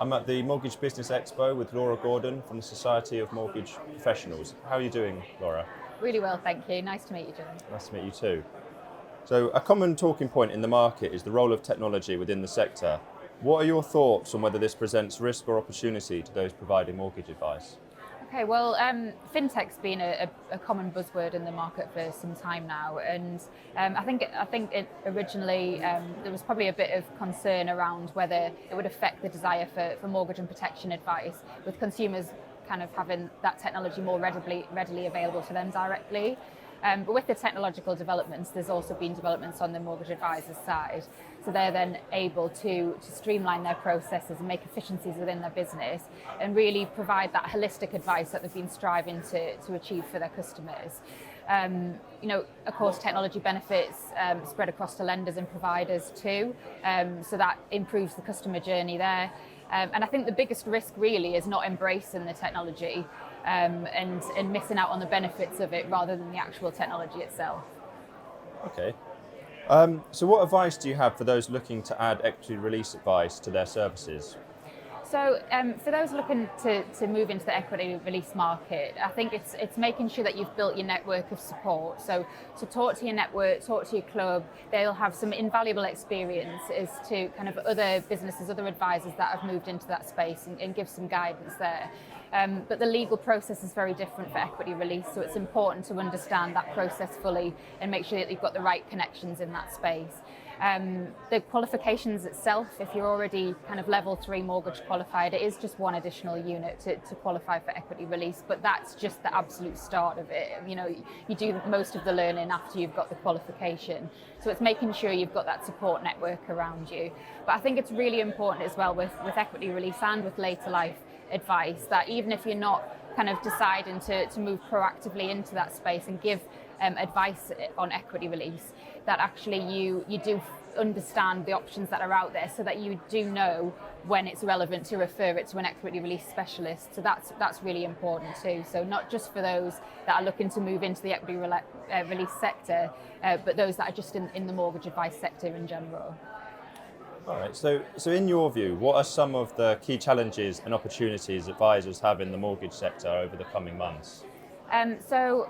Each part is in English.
I'm at the Mortgage Business Expo with Laura Gauden from the Society of Mortgage Professionals. How are you doing, Laura? Really well, thank you. Nice to meet you, John. Nice to meet you too. So a common talking point in the market is the role of technology within the sector. What are your thoughts on whether this presents risk or opportunity to those providing mortgage advice? Okay, well, fintech's been a common buzzword in the market for some time now, and I think it originally there was probably a bit of concern around whether it would affect the desire for mortgage and protection advice, with consumers kind of having that technology more readily available to them directly. But with the technological developments, there's also been developments on the mortgage advisor's side. So they're then able to streamline their processes and make efficiencies within their business and really provide that holistic advice that they've been striving to achieve for their customers. Of course, technology benefits spread across to lenders and providers too. So that improves the customer journey there. And I think the biggest risk really is not embracing the technology and missing out on the benefits of it rather than the actual technology itself. Okay. So what advice do you have for those looking to add equity release advice to their services? So for those looking to move into the equity release market, I think it's making sure that you've built your network of support. So talk to your network, talk to your club. They'll have some invaluable experience as to kind of other businesses, other advisors that have moved into that space and give some guidance there. But the legal process is very different for equity release, so it's important to understand that process fully and make sure that you've got the right connections in that space. The qualifications itself, if you're already kind of level 3 mortgage qualified, it is just one additional unit to qualify for equity release, but that's just the absolute start of it. You do most of the learning after you've got the qualification. So it's making sure you've got that support network around you. But I think it's really important as well with equity release and with later life advice that even if you're not kind of deciding to move proactively into that space and give advice on equity release, that actually you do understand the options that are out there so that you do know when it's relevant to refer it to an equity release specialist. So that's really important too. So not just for those that are looking to move into the equity release sector, but those that are just in the mortgage advice sector in general. All right, so in your view, what are some of the key challenges and opportunities advisors have in the mortgage sector over the coming months? So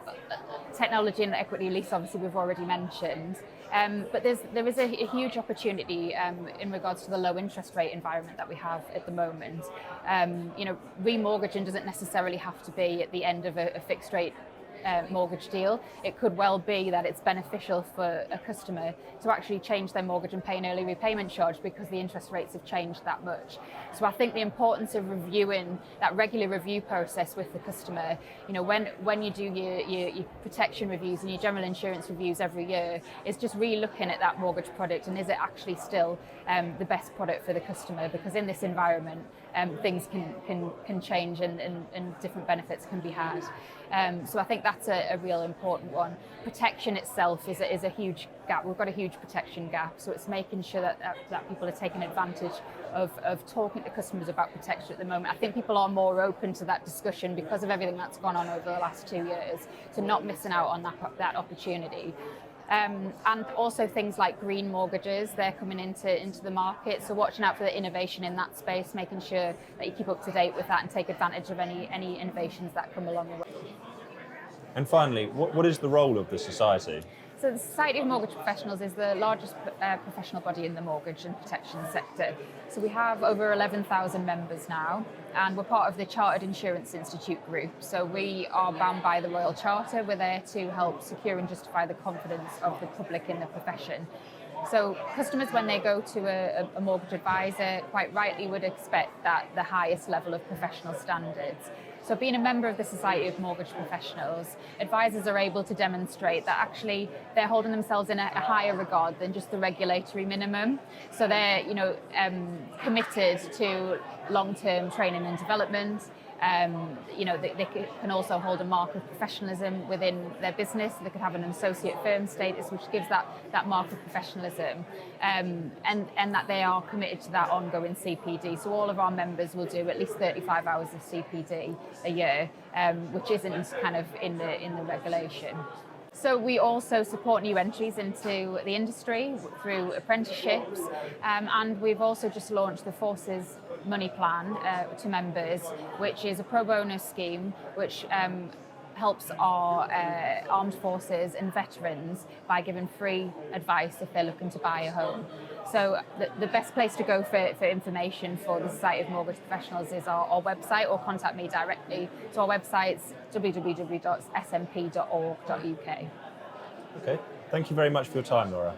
technology and equity release, obviously we've already mentioned, but there is a huge opportunity in regards to the low interest rate environment that we have at the moment. Remortgaging doesn't necessarily have to be at the end of a fixed rate mortgage deal. It could well be that it's beneficial for a customer to actually change their mortgage and pay an early repayment charge because the interest rates have changed that much. So I think the importance of reviewing that regular review process with the customer, when you do your protection reviews and your general insurance reviews every year, is just re-looking at that mortgage product and is it actually still the best product for the customer, because in this environment things can change and different benefits can be had. So I think that's a real important one. Protection itself is a huge gap. We've got a huge protection gap, so it's making sure that people are taking advantage of talking to customers about protection at the moment. I think people are more open to that discussion because of everything that's gone on over the last 2 years, so not missing out on that opportunity. And also things like green mortgages, they're coming into the market, so watching out for the innovation in that space, making sure that you keep up to date with that and take advantage of any innovations that come along the way. And finally, what is the role of the society? So the Society of Mortgage Professionals is the largest professional body in the mortgage and protection sector. So we have over 11,000 members now, and we're part of the Chartered Insurance Institute group. So we are bound by the Royal Charter. We're there to help secure and justify the confidence of the public in the profession. So customers, when they go to a mortgage advisor, quite rightly would expect that the highest level of professional standards. So being a member of the Society of Mortgage Professionals, advisors are able to demonstrate that actually they're holding themselves in a higher regard than just the regulatory minimum. So they're committed to long-term training and development. They can also hold a mark of professionalism within their business. They could have an associate firm status, which gives that mark of professionalism, and that they are committed to that ongoing CPD. So all of our members will do at least 35 hours of CPD a year, which isn't kind of in the regulation. So we also support new entries into the industry through apprenticeships, and we've also just launched the Forces Money Plan to members, which is a pro bono scheme which helps our armed forces and veterans by giving free advice if they're looking to buy a home. So the best place to go for information for the Society of Mortgage Professionals is our website, or contact me directly. So our website's www.smp.org.uk. Okay, thank you very much for your time, Laura.